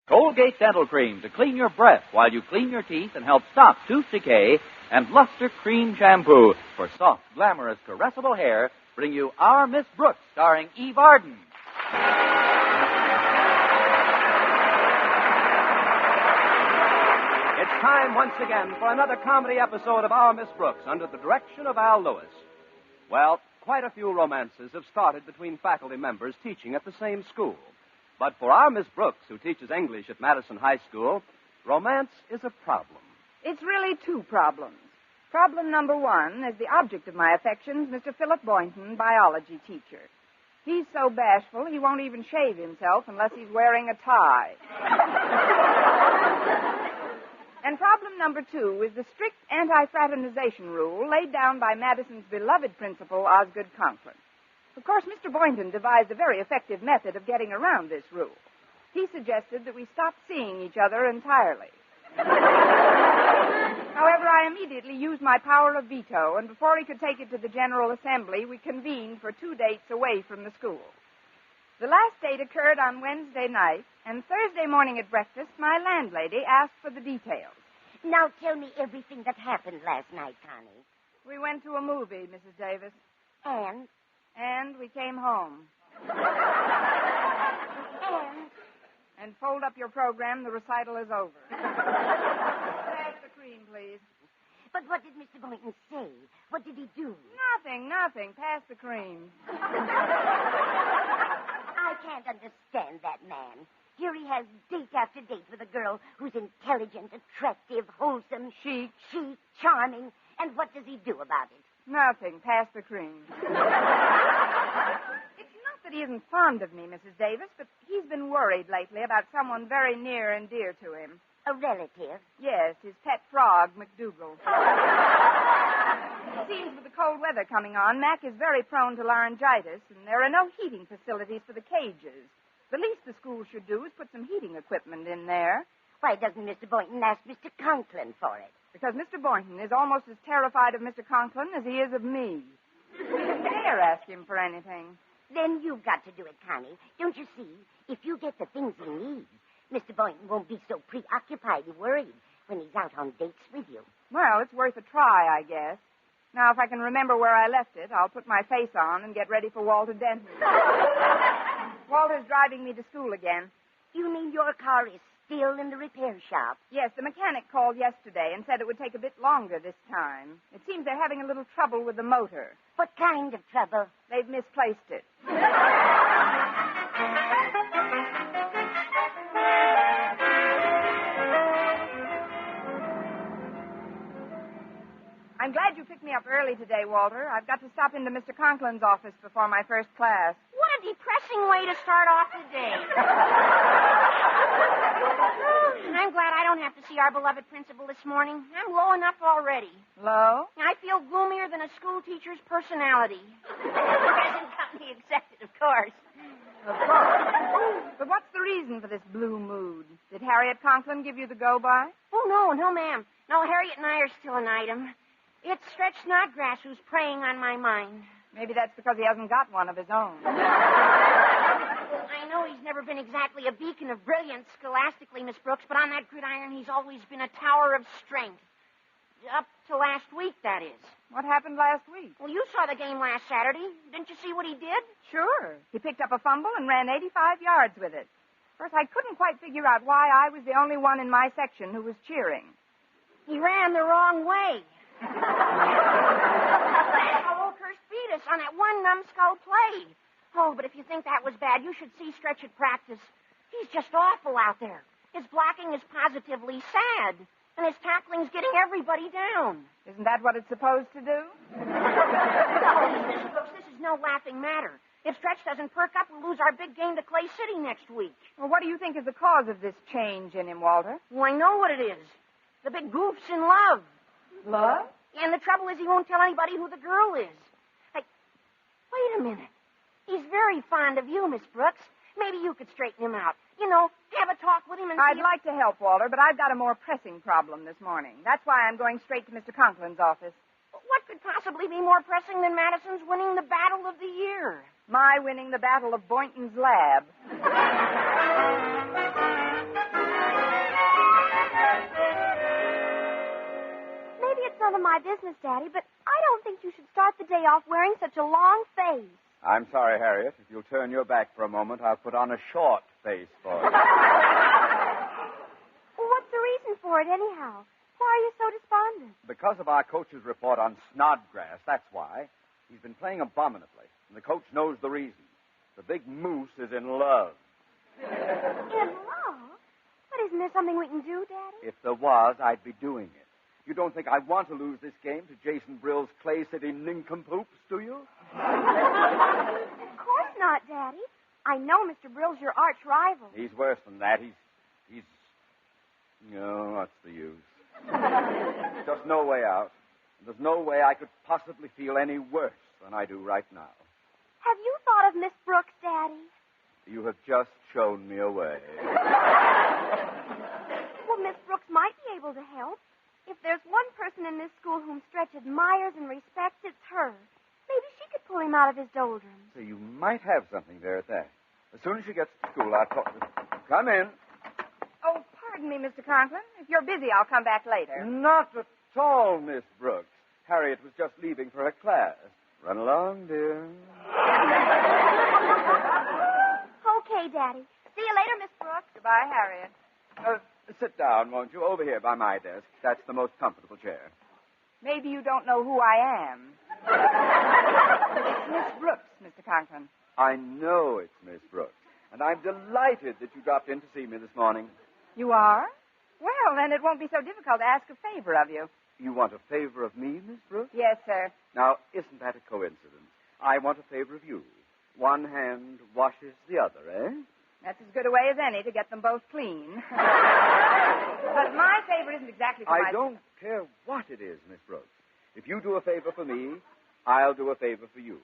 Colgate Dental Cream to clean your breath while you clean your teeth and help stop tooth decay. And Luster Cream Shampoo for soft, glamorous, caressable hair bring you Our Miss Brooks, starring Eve Arden. It's time once again for another comedy episode of Our Miss Brooks under the direction of Al Lewis. Well, quite a few romances have started between faculty members teaching at the same school. But for our Miss Brooks, who teaches English at Madison High School, romance is a problem. It's really two problems. Problem number one is the object of my affections, Mr. Philip Boynton, biology teacher. He's so bashful he won't even shave himself unless he's wearing a tie. And problem number two is the strict anti-fraternization rule laid down by Madison's beloved principal, Osgood Conklin. Of course, Mr. Boynton devised a very effective method of getting around this rule. He suggested that we stop seeing each other entirely. However, I immediately used my power of veto, and before he could take it to the General Assembly, we convened for 2 dates away from the school. The last date occurred on Wednesday night, and Thursday morning at breakfast, my landlady asked for the details. Now tell me everything that happened last night, Connie. We went to a movie, Mrs. Davis. And we came home. And fold up your program. The recital is over. Pass the cream, please. But what did Mr. Boynton say? What did he do? Nothing. Pass the cream. I can't understand that man. Here he has date after date with a girl who's intelligent, attractive, wholesome, chic, charming. And what does he do about it? Nothing. Pass the cream. It's not that he isn't fond of me, Mrs. Davis, but he's been worried lately about someone very near and dear to him. A relative? Yes, his pet frog, McDougal. It seems with the cold weather coming on, Mac is very prone to laryngitis, and there are no heating facilities for the cages. The least the school should do is put some heating equipment in there. Why doesn't Mr. Boynton ask Mr. Conklin for it? Because Mr. Boynton is almost as terrified of Mr. Conklin as he is of me. He doesn't dare ask him for anything. Then you've got to do it, Connie. Don't you see? If you get the things he needs, Mr. Boynton won't be so preoccupied and worried when he's out on dates with you. Well, it's worth a try, I guess. Now, if I can remember where I left it, I'll put my face on and get ready for Walter Denton. Walter's driving me to school again. You mean your car is still in the repair shop? Yes, the mechanic called yesterday and said it would take a bit longer this time. It seems they're having a little trouble with the motor. What kind of trouble? They've misplaced it. I'm glad you picked me up early today, Walter. I've got to stop into Mr. Conklin's office before my first class. What a depressing way to start off the day. I'm glad I don't have to see our beloved principal this morning. I'm low enough already. Low? I feel gloomier than a school teacher's personality. Present company accepted, of course. Of course. But what's the reason for this blue mood? Did Harriet Conklin give you the go-by? Oh, no, ma'am. No, Harriet and I are still an item. It's Stretch Snodgrass who's preying on my mind. Maybe that's because he hasn't got one of his own. I know he's never been exactly a beacon of brilliance scholastically, Miss Brooks, but on that gridiron he's always been a tower of strength. Up to last week, that is. What happened last week? Well, you saw the game last Saturday. Didn't you see what he did? Sure. He picked up a fumble and ran 85 yards with it. First, I couldn't quite figure out why I was the only one in my section who was cheering. He ran the wrong way. Oh, Oakhurst beat us on that one numbskull play. Oh, but if you think that was bad, you should see Stretch at practice. He's just awful out there. His blocking is positively sad, and his tackling's getting everybody down. Isn't that what it's supposed to do? No, Miss Brooks, this is no laughing matter. If Stretch doesn't perk up, we'll lose our big game to Clay City next week. Well, what do you think is the cause of this change in him, Walter? Well, I know what it is. The big goof's in love. Love? And the trouble is he won't tell anybody who the girl is. Wait a minute. He's very fond of you, Miss Brooks. Maybe you could straighten him out. You know, have a talk with him and I'd like to help, Walter, but I've got a more pressing problem this morning. That's why I'm going straight to Mr. Conklin's office. What could possibly be more pressing than Madison's winning the battle of the year? My winning the battle of Boynton's lab. my business, Daddy, but I don't think you should start the day off wearing such a long face. I'm sorry, Harriet. If you'll turn your back for a moment, I'll put on a short face for you. Well, what's the reason for it, anyhow? Why are you so despondent? Because of our coach's report on Snodgrass, that's why. He's been playing abominably, and the coach knows the reason. The big moose is in love. In love? But isn't there something we can do, Daddy? If there was, I'd be doing it. You don't think I want to lose this game to Jason Brill's Clay City nincompoops, do you? Of course not, Daddy. I know Mr. Brill's your arch rival. He's worse than that. He's... No, what's the use? There's just no way out. There's no way I could possibly feel any worse than I do right now. Have you thought of Miss Brooks, Daddy? You have just shown me a way. Well, Miss Brooks might be able to help. If there's one person in this school whom Stretch admires and respects, it's her. Maybe she could pull him out of his doldrums. So you might have something there at that. As soon as she gets to school, I'll talk to her. Come in. Oh, pardon me, Mr. Conklin. If you're busy, I'll come back later. Not at all, Miss Brooks. Harriet was just leaving for her class. Run along, dear. Okay, Daddy. See you later, Miss Brooks. Goodbye, Harriet. Sit down, won't you? Over here by my desk. That's the most comfortable chair. Maybe you don't know who I am. It's Miss Brooks, Mr. Conklin. I know it's Miss Brooks, and I'm delighted that you dropped in to see me this morning. You are? Well, then it won't be so difficult to ask a favor of you. You want a favor of me, Miss Brooks? Yes, sir. Now, isn't that a coincidence? I want a favor of you. One hand washes the other, eh? That's as good a way as any to get them both clean. But my favor isn't exactly for I don't care what it is, Miss Brooks. If you do a favor for me, I'll do a favor for you.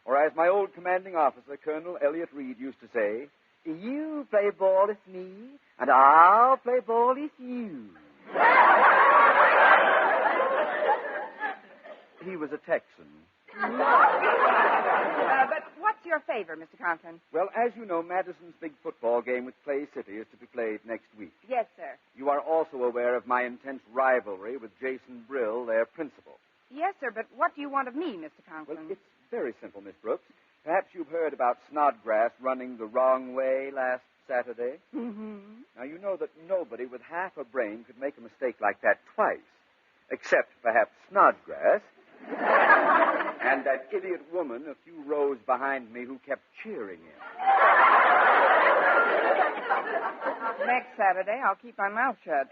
Or as my old commanding officer, Colonel Elliot Reed, used to say, you play ball with me, and I'll play ball with you. He was a Texan. But what's your favor, Mr. Conklin? Well, as you know, Madison's big football game with Clay City is to be played next week. Yes, sir. You are also aware of my intense rivalry with Jason Brill, their principal. Yes, sir, but what do you want of me, Mr. Conklin? Well, it's very simple, Miss Brooks. Perhaps you've heard about Snodgrass running the wrong way last Saturday. Mm-hmm. Now, you know that nobody with half a brain could make a mistake like that twice, except perhaps Snodgrass. And that idiot woman a few rows behind me who kept cheering him. Next Saturday, I'll keep my mouth shut.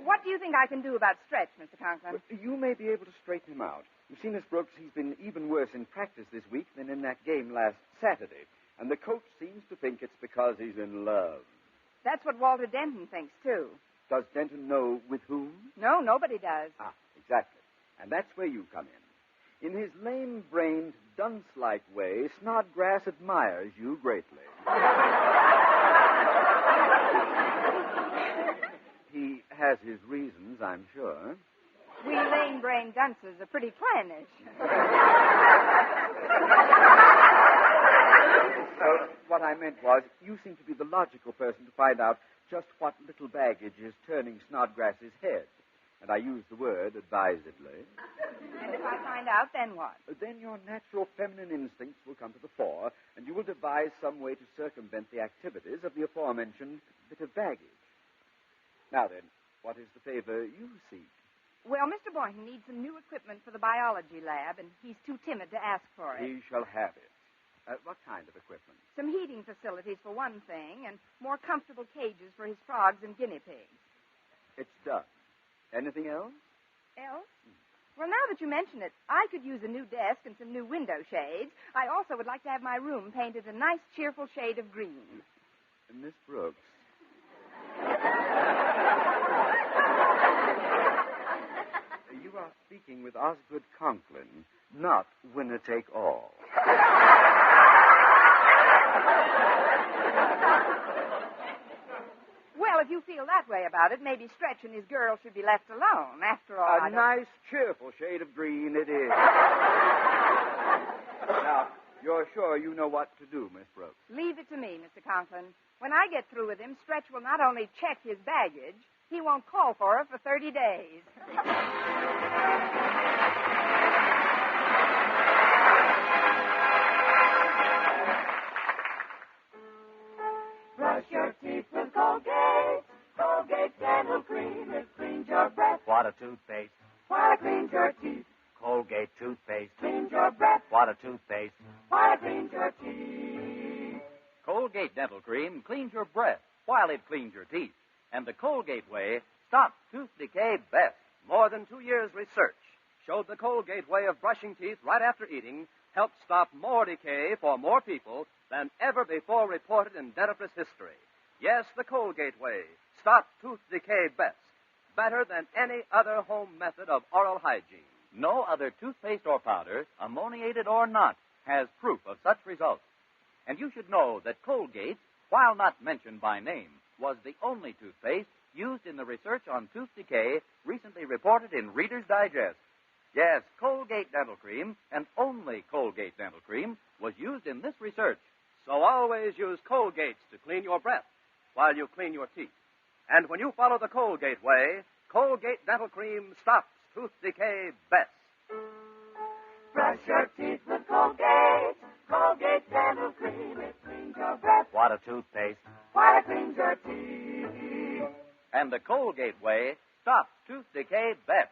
What do you think I can do about Stretch, Mr. Conklin? Well, you may be able to straighten him out. You see, Miss Brooks, he's been even worse in practice this week than in that game last Saturday. And the coach seems to think it's because he's in love. That's what Walter Denton thinks, too. Does Denton know with whom? No, nobody does. Ah, exactly. And that's where you come in. In his lame-brained, dunce-like way, Snodgrass admires you greatly. He has his reasons, I'm sure. We lame-brained dunces are pretty clannish. So, what I meant was, you seem to be the logical person to find out just what little baggage is turning Snodgrass's head. And I use the word advisedly. And if I find out, then what? Then your natural feminine instincts will come to the fore, and you will devise some way to circumvent the activities of the aforementioned bit of baggage. Now then, what is the favor you seek? Well, Mr. Boynton needs some new equipment for the biology lab, and he's too timid to ask for it. He shall have it. What kind of equipment? Some heating facilities for one thing, and more comfortable cages for his frogs and guinea pigs. It's done. Anything else? Else? Well, now that you mention it, I could use a new desk and some new window shades. I also would like to have my room painted a nice, cheerful shade of green. Miss Brooks. You are speaking with Osgood Conklin, not winner-take-all. Well, if you feel that way about it, maybe Stretch and his girl should be left alone. After all, A nice, cheerful shade of green it is. Now, you're sure you know what to do, Miss Brooks? Leave it to me, Mr. Conklin. When I get through with him, Stretch will not only check his baggage, he won't call for her for 30 days. Brush your teeth with Colgate. Colgate Dental Cream. It cleans your breath. What a toothpaste. While it cleans your teeth. Colgate toothpaste. Cleans your breath. What a toothpaste. While it cleans your teeth. Colgate Dental Cream cleans your breath while it cleans your teeth. And the Colgate way stops tooth decay best. More than 2 years' research showed the Colgate way of brushing teeth right after eating helped stop more decay for more people than ever before reported in dentifrice history. Yes, the Colgate way stopped tooth decay best, better than any other home method of oral hygiene. No other toothpaste or powder, ammoniated or not, has proof of such results. And you should know that Colgate, while not mentioned by name, was the only toothpaste used in the research on tooth decay recently reported in Reader's Digest. Yes, Colgate Dental Cream, and only Colgate Dental Cream, was used in this research. So always use Colgates to clean your breath while you clean your teeth. And when you follow the Colgate way, Colgate Dental Cream stops tooth decay best. Brush your teeth with Colgate. Colgate Dental Cream. It cleans your breath. What a toothpaste. While it cleans your teeth. And the Colgate way stops tooth decay best.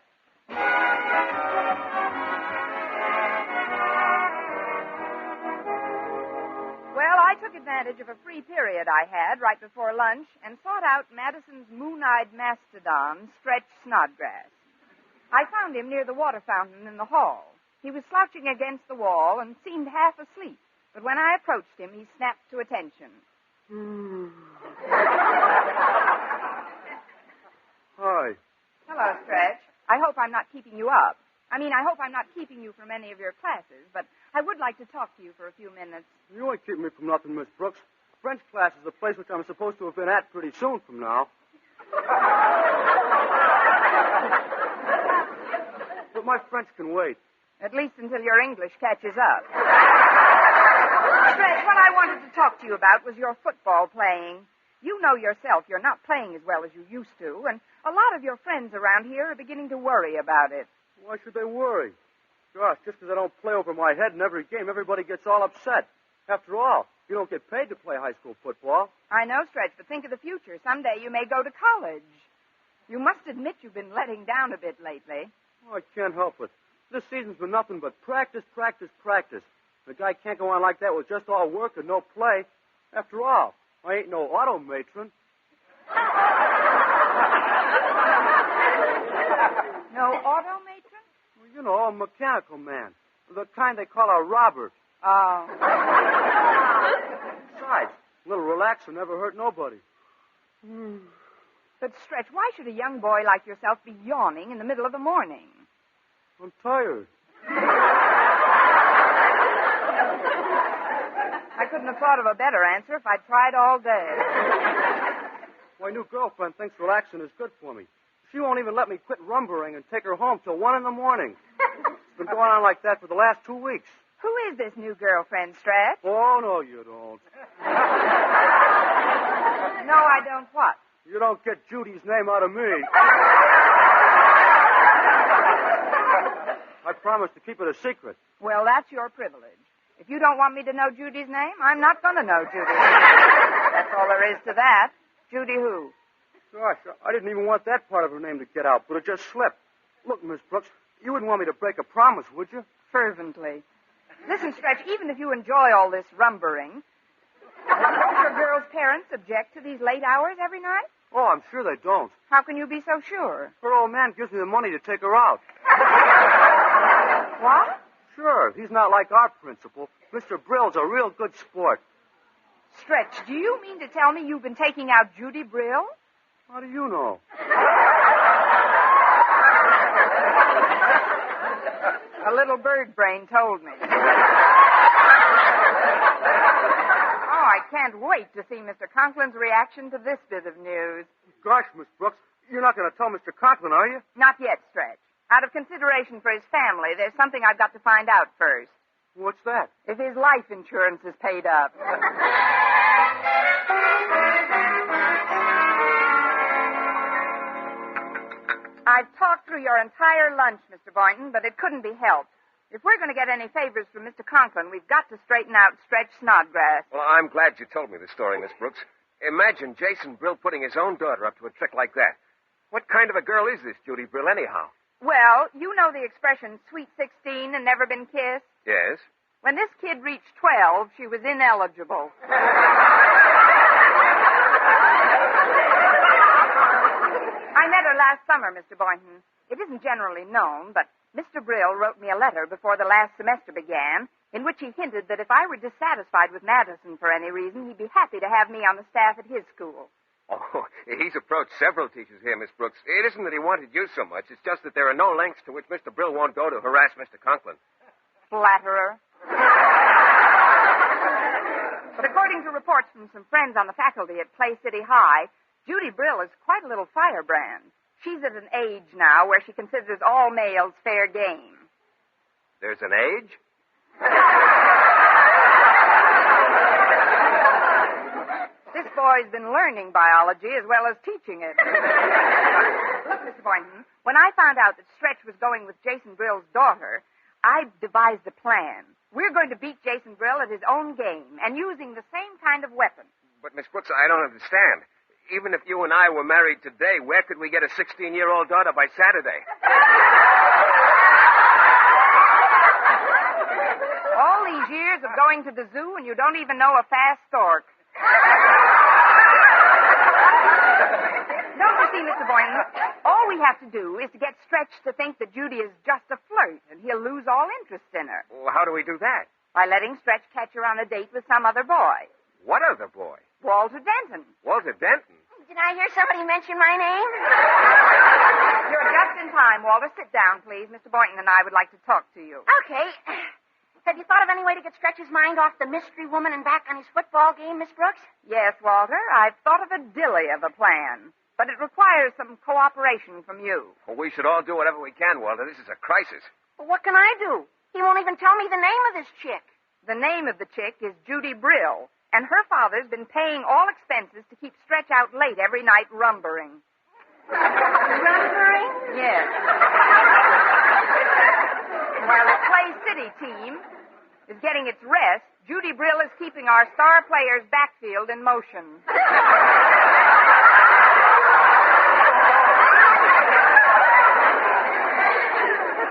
Well, I took advantage of a free period I had right before lunch and sought out Madison's moon-eyed mastodon, Stretch Snodgrass. I found him near the water fountain in the hall. He was slouching against the wall and seemed half asleep, but when I approached him, he snapped to attention. Hi. Hello, Stretch. I hope I'm not keeping you up. I hope I'm not keeping you from any of your classes, but I would like to talk to you for a few minutes. You ain't keeping me from nothing, Miss Brooks. French class is the place which I'm supposed to have been at pretty soon from now. But my French can wait. At least until your English catches up. Stretch, what I wanted to talk to you about was your football playing. You know yourself you're not playing as well as you used to, and a lot of your friends around here are beginning to worry about it. Why should they worry? Gosh, just because I don't play over my head in every game, everybody gets all upset. After all, you don't get paid to play high school football. I know, Stretch, but think of the future. Someday you may go to college. You must admit you've been letting down a bit lately. Oh, I can't help it. This season's been nothing but practice, practice, practice. The guy can't go on like that with just all work and no play. After all, I ain't no auto matron. No auto matron? Well, you know, a mechanical man. The kind they call a Robert. Oh. Besides, a little relaxer never hurt nobody. But, Stretch, why should a young boy like yourself be yawning in the middle of the morning? I'm tired. I couldn't have thought of a better answer if I'd tried all day. My new girlfriend thinks relaxing is good for me. She won't even let me quit rumbering and take her home till 1 in the morning. It's been going on like that for the last 2 weeks. Who is this new girlfriend, Stretch? Oh, no, you don't. No, I don't what? You don't get Judy's name out of me. I promise to keep it a secret. Well, that's your privilege. If you don't want me to know Judy's name, I'm not going to know Judy. That's all there is to that. Judy who? Gosh, I didn't even want that part of her name to get out, but it just slipped. Look, Miss Brooks, you wouldn't want me to break a promise, would you? Fervently. Listen, Stretch, even if you enjoy all this rumbering, don't your girl's parents object to these late hours every night? Oh, I'm sure they don't. How can you be so sure? Her old man gives me the money to take her out. What? Sure, he's not like our principal. Mr. Brill's a real good sport. Stretch, do you mean to tell me you've been taking out Judy Brill? How do you know? A little bird brain told me. Oh, I can't wait to see Mr. Conklin's reaction to this bit of news. Gosh, Miss Brooks, you're not going to tell Mr. Conklin, are you? Not yet, Stretch. Out of consideration for his family, there's something I've got to find out first. What's that? If his life insurance is paid up. I I've talked through your entire lunch, Mr. Boynton, but it couldn't be helped. If we're going to get any favors from Mr. Conklin, we've got to straighten out Stretch Snodgrass. Well, I'm glad you told me the story, Miss Brooks. Imagine Jason Brill putting his own daughter up to a trick like that. What kind of a girl is this Judy Brill, anyhow? Well, you know the expression, sweet 16 and never been kissed? Yes. When this kid reached 12, she was ineligible. I met her last summer, Mr. Boynton. It isn't generally known, but Mr. Brill wrote me a letter before the last semester began in which he hinted that if I were dissatisfied with Madison for any reason, he'd be happy to have me on the staff at his school. Oh, he's approached several teachers here, Miss Brooks. It isn't that he wanted you so much. It's just that there are no lengths to which Mr. Brill won't go to harass Mr. Conklin. Flatterer. But according to reports from some friends on the faculty at Clay City High, Judy Brill is quite a little firebrand. She's at an age now where she considers all males fair game. There's an age? This boy's been learning biology as well as teaching it. Look, Mr. Boynton, when I found out that Stretch was going with Jason Brill's daughter, I devised a plan. We're going to beat Jason Brill at his own game and using the same kind of weapon. But, Miss Brooks, I don't understand. Even if you and I were married today, where could we get a 16-year-old daughter by Saturday? All these years of going to the zoo and you don't even know a fast stork. Don't you see, Mr. Boynton? All we have to do is to get Stretch to think that Judy is just a flirt, and he'll lose all interest in her. Well, how do we do that? By letting Stretch catch her on a date with some other boy. What other boy? Walter Denton. Walter Denton? Did I hear somebody mention my name? You're just in time, Walter. Sit down, please. Mr. Boynton and I would like to talk to you. Okay. Have you thought of any way to get Stretch's mind off the mystery woman and back on his football game, Miss Brooks? Yes, Walter. I've thought of a dilly of a plan. But it requires some cooperation from you. Well, we should all do whatever we can, Walter. This is a crisis. Well, what can I do? He won't even tell me the name of this chick. The name of the chick is Judy Brill, and her father's been paying all expenses to keep Stretch out late every night rumbering. Rumbering? Yes. While the Clay City team is getting its rest, Judy Brill is keeping our star player's backfield in motion.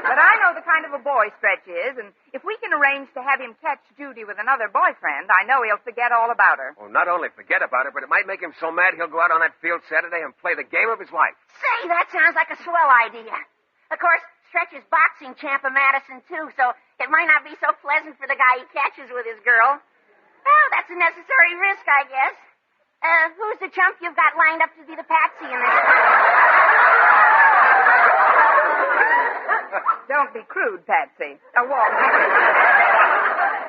But I know the kind of a boy Stretch is, and if we can arrange to have him catch Judy with another boyfriend, I know he'll forget all about her. Well, not only forget about it, but it might make him so mad he'll go out on that field Saturday and play the game of his life. Say, that sounds like a swell idea. Of course, Stretch is boxing champ of Madison, too, so it might not be so pleasant for the guy he catches with his girl. Well, that's a necessary risk, I guess. Who's the chump you've got lined up to be the patsy in this? Don't be crude, Patsy. Walter.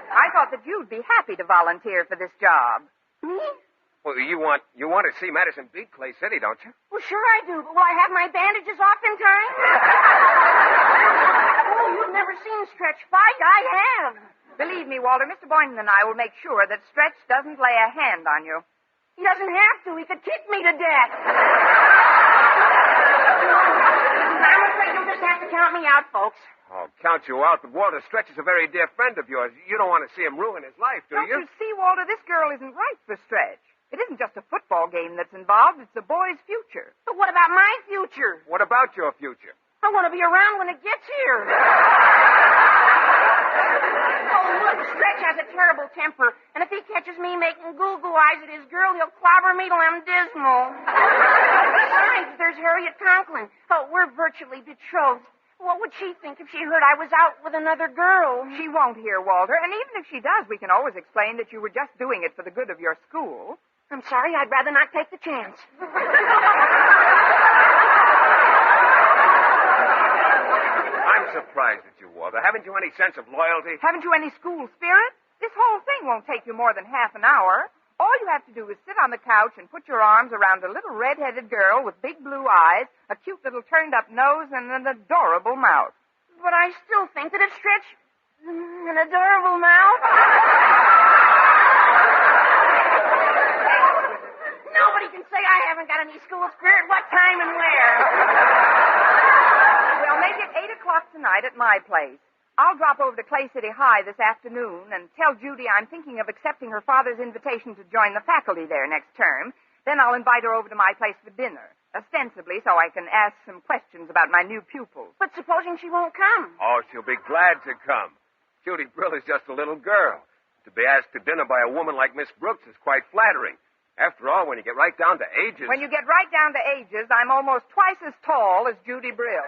I thought that you'd be happy to volunteer for this job. Me? Well, you want to see Madison beat Clay City, don't you? Well, sure I do, but will I have my bandages off in time? Oh, you've never seen Stretch fight. I have. Believe me, Walter, Mr. Boynton and I will make sure that Stretch doesn't lay a hand on you. He doesn't have to. He could kick me to death. I'm afraid you'll just have to count me out, folks. Oh, count you out, but Walter, Stretch is a very dear friend of yours. You don't want to see him ruin his life, do Don't you? you see, Walter, this girl isn't right for Stretch. It isn't just a football game that's involved. It's a boy's future. But what about my future? What about your future? I want to be around when it gets here. Oh, look, Stretch has a terrible temper, and if he catches me making goo-goo eyes at his girl, he'll clobber me till I'm dismal. Besides, there's Harriet Conklin. Oh, we're virtually betrothed. What would she think if she heard I was out with another girl? She won't hear, Walter, and even if she does, we can always explain that you were just doing it for the good of your school. I'm sorry, I'd rather not take the chance. I'm surprised at you, Walter. Haven't you any sense of loyalty? Haven't you any school spirit? This whole thing won't take you more than half an hour. All you have to do is sit on the couch and put your arms around a little red-headed girl with big blue eyes, a cute little turned-up nose, and an adorable mouth. But I still think that it's Stretch... an adorable mouth. Nobody can say I haven't got any school spirit. What time and where? o'clock tonight at my place. I'll drop over to Clay City High this afternoon and tell Judy I'm thinking of accepting her father's invitation to join the faculty there next term. Then I'll invite her over to my place for dinner, ostensibly so I can ask some questions about my new pupils. But supposing she won't come? Oh, she'll be glad to come. Judy Brill is just a little girl. To be asked to dinner by a woman like Miss Brooks is quite flattering. After all, when you get right down to ages... When you get right down to ages, I'm almost twice as tall as Judy Brill.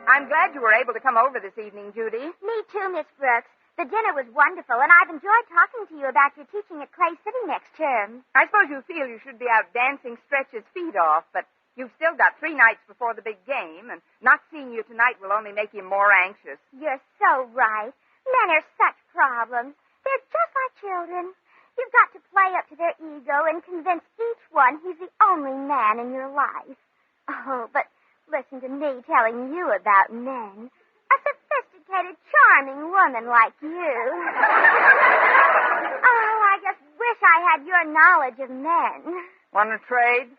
I'm glad you were able to come over this evening, Judy. Me too, Miss Brooks. The dinner was wonderful, and I've enjoyed talking to you about your teaching at Clay City next term. I suppose you feel you should be out dancing Stretch's feet off, but you've still got 3 nights before the big game, and not seeing you tonight will only make you more anxious. You're so right. Men are such problems. They're just like children. You've got to play up to their ego and convince each one he's the only man in your life. Oh, but listen to me telling you about men. A sophisticated, charming woman like you. Oh, I just wish I had your knowledge of men. Want to trade?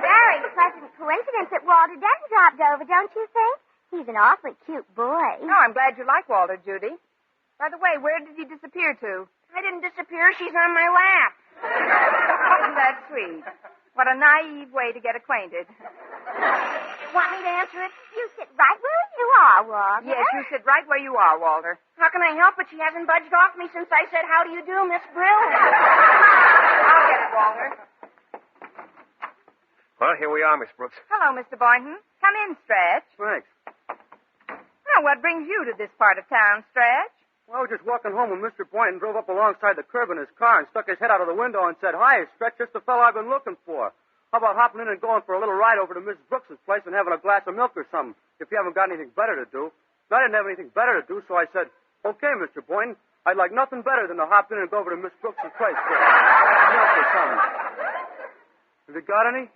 Very pleasant coincidence that Walter Denton dropped over, don't you think? He's an awfully cute boy. No, I'm glad you like Walter, Judy. By the way, where did he disappear to? I didn't disappear. She's on my lap. Isn't that sweet? What a naive way to get acquainted. Want me to answer it? You sit right where you are, Walter. Yes, you sit right where you are, Walter. How can I help it? She hasn't budged off me since I said, how do you do, Miss Brill? I'll get it, Walter. Well, here we are, Miss Brooks. Hello, Mr. Boynton. Come in, Stretch. Thanks. Now, what brings you to this part of town, Stretch? Well, I was just walking home when Mr. Boynton drove up alongside the curb in his car and stuck his head out of the window and said, "Hi, Stretch, just the fellow I've been looking for. How about hopping in and going for a little ride over to Miss Brooks's place and having a glass of milk or something, if you haven't got anything better to do?" I didn't have anything better to do, so I said, "Okay, Mr. Boynton, I'd like nothing better than to hop in and go over to Miss Brooks's place for milk or something. Have you got any?"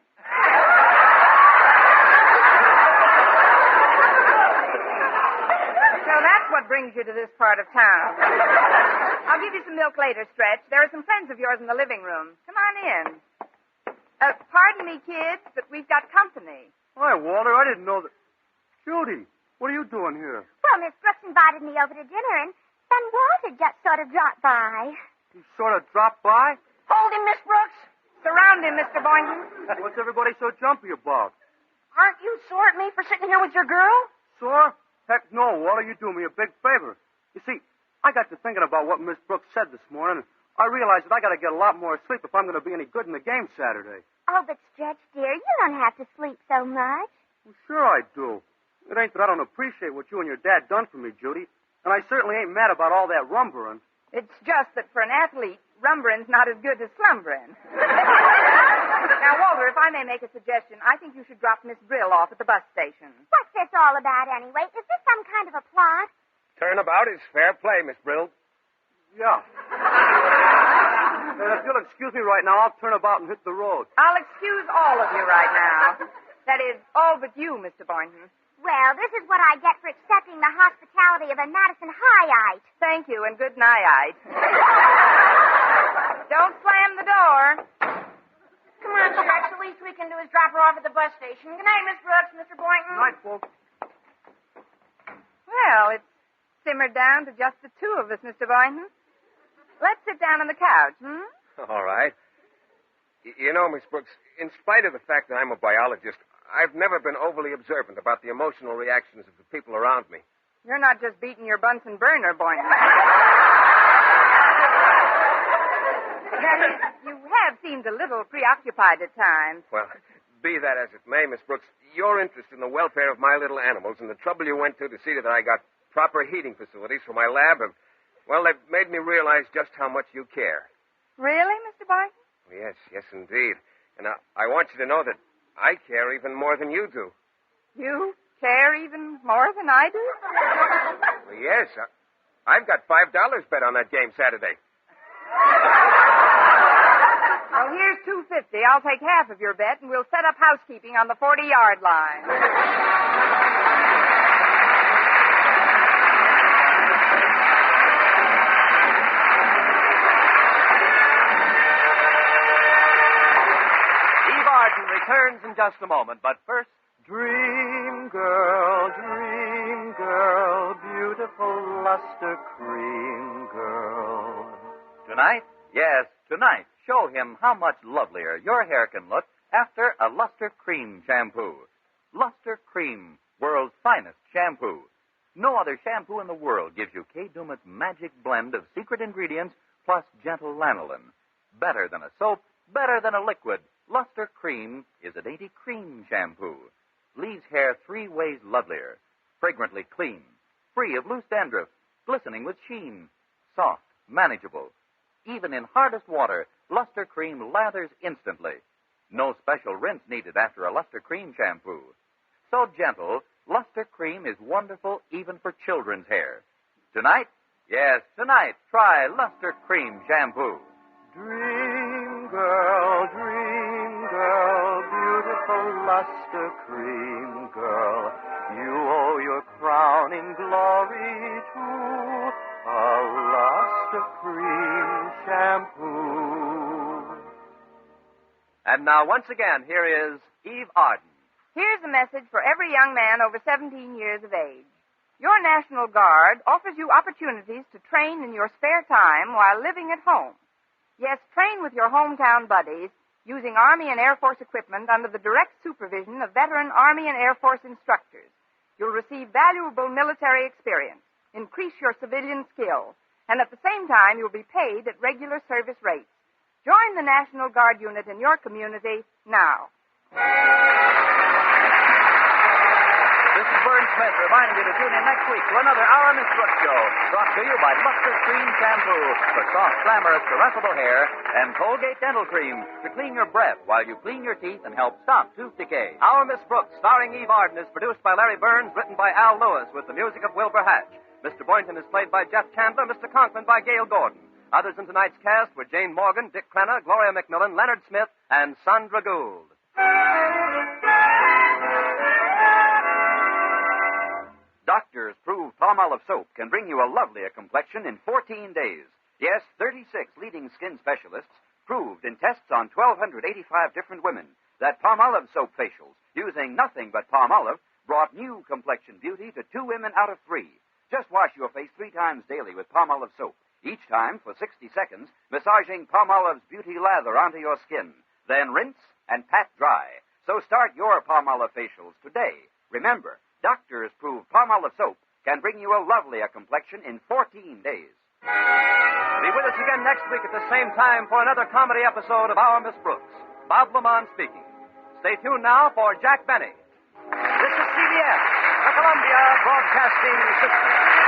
So that's what brings you to this part of town. I'll give you some milk later, Stretch. There are some friends of yours in the living room. Come on in. Pardon me, kids, but we've got company. Hi, Walter. I didn't know that. Judy, what are you doing here? Well, Miss Brooks invited me over to dinner, and then Walter just sort of dropped by. You sort of dropped by? Hold him, Miss Brooks. Surround him, Mr. Boynton. What's everybody so jumpy about? Aren't you sore at me for sitting here with your girl? Sore? Heck no, Walter. You do me a big favor. You see, I got to thinking about what Miss Brooks said this morning, and I realized that I got to get a lot more sleep if I'm going to be any good in the game Saturday. Oh, but Stretch, dear, you don't have to sleep so much. Well, sure I do. It ain't that I don't appreciate what you and your dad done for me, Judy, and I certainly ain't mad about all that rumbering. It's just that for an athlete, rumbering's not as good as slumbering. Now, Walter, if I may make a suggestion, I think you should drop Miss Brill off at the bus station. What's this all about, anyway? Is this some kind of a plot? Turnabout is fair play, Miss Brill. Yeah. And if you'll excuse me right now, I'll turn about and hit the road. I'll excuse all of you right now. That is, all but you, Mr. Boynton. Well, this is what I get for accepting the hospitality of a Madison Highite. Thank you, and good night. Don't slam the door. Come on, Stretch. The least we can do is drop her off at the bus station. Good night, Miss Brooks, Mr. Boynton. Good night, folks. Well, it's simmered down to just the two of us, Mr. Boynton. Let's sit down on the couch, All right. You know, Miss Brooks, in spite of the fact that I'm a biologist, I've never been overly observant about the emotional reactions of the people around me. You're not just beating your Bunsen burner, Boynton. That is, you have seemed a little preoccupied at times. Well, be that as it may, Miss Brooks, your interest in the welfare of my little animals and the trouble you went to see that I got proper heating facilities for my lab have, well, they've made me realize just how much you care. Really, Mr. Boynton? Yes, indeed. And I want you to know that I care even more than you do. You care even more than I do? Well, yes. I've got $5 bet on that game Saturday. Well, here's $2.50. I'll take half of your bet, and we'll set up housekeeping on the 40-yard line. Eve Arden returns in just a moment, but first, dream girl, beautiful luster cream girl. Tonight? Yes, tonight. Show him how much lovelier your hair can look after a Luster Cream shampoo. Luster Cream, world's finest shampoo. No other shampoo in the world gives you Kay Daumit's magic blend of secret ingredients plus gentle lanolin. Better than a soap, better than a liquid. Luster Cream is a dainty cream shampoo. Leaves hair 3 ways lovelier. Fragrantly clean. Free of loose dandruff. Glistening with sheen. Soft. Manageable. Even in hardest water, Luster Cream lathers instantly. No special rinse needed after a Luster Cream shampoo. So gentle, Luster Cream is wonderful even for children's hair. Tonight? Yes, tonight, try Luster Cream shampoo. Dream girl, beautiful luster cream girl. You owe your crowning glory to a luster cream shampoo. And now, once again, here is Eve Arden. Here's a message for every young man over 17 years of age. Your National Guard offers you opportunities to train in your spare time while living at home. Yes, train with your hometown buddies using Army and Air Force equipment under the direct supervision of veteran Army and Air Force instructors. You'll receive valuable military experience, increase your civilian skill, and at the same time you'll be paid at regular service rates. Join the National Guard unit in your community now. This is Vern Smith reminding you to tune in next week for another Our Miss Brooks show, brought to you by Luster Cream Shampoo for soft, glamorous, caressable hair, and Colgate Dental Cream to clean your breath while you clean your teeth and help stop tooth decay. Our Miss Brooks, starring Eve Arden, is produced by Larry Burns, written by Al Lewis, with the music of Wilbur Hatch. Mr. Boynton is played by Jeff Chandler, Mr. Conklin by Gale Gordon. Others in tonight's cast were Jane Morgan, Dick Crenna, Gloria McMillan, Leonard Smith, and Sandra Gould. Doctors prove Palmolive soap can bring you a lovelier complexion in 14 days. Yes, 36 leading skin specialists proved in tests on 1,285 different women that Palmolive soap facials, using nothing but Palmolive, brought new complexion beauty to 2 women out of 3. Just wash your face 3 times daily with Palmolive soap, each time for 60 seconds, massaging Palmolive's beauty lather onto your skin. Then rinse and pat dry. So start your Palmolive facials today. Remember, doctors prove Palmolive soap can bring you a lovelier complexion in 14 days. Be with us again next week at the same time for another comedy episode of Our Miss Brooks. Bob Lamont speaking. Stay tuned now for Jack Benny. This is CBS, the Columbia Broadcasting System.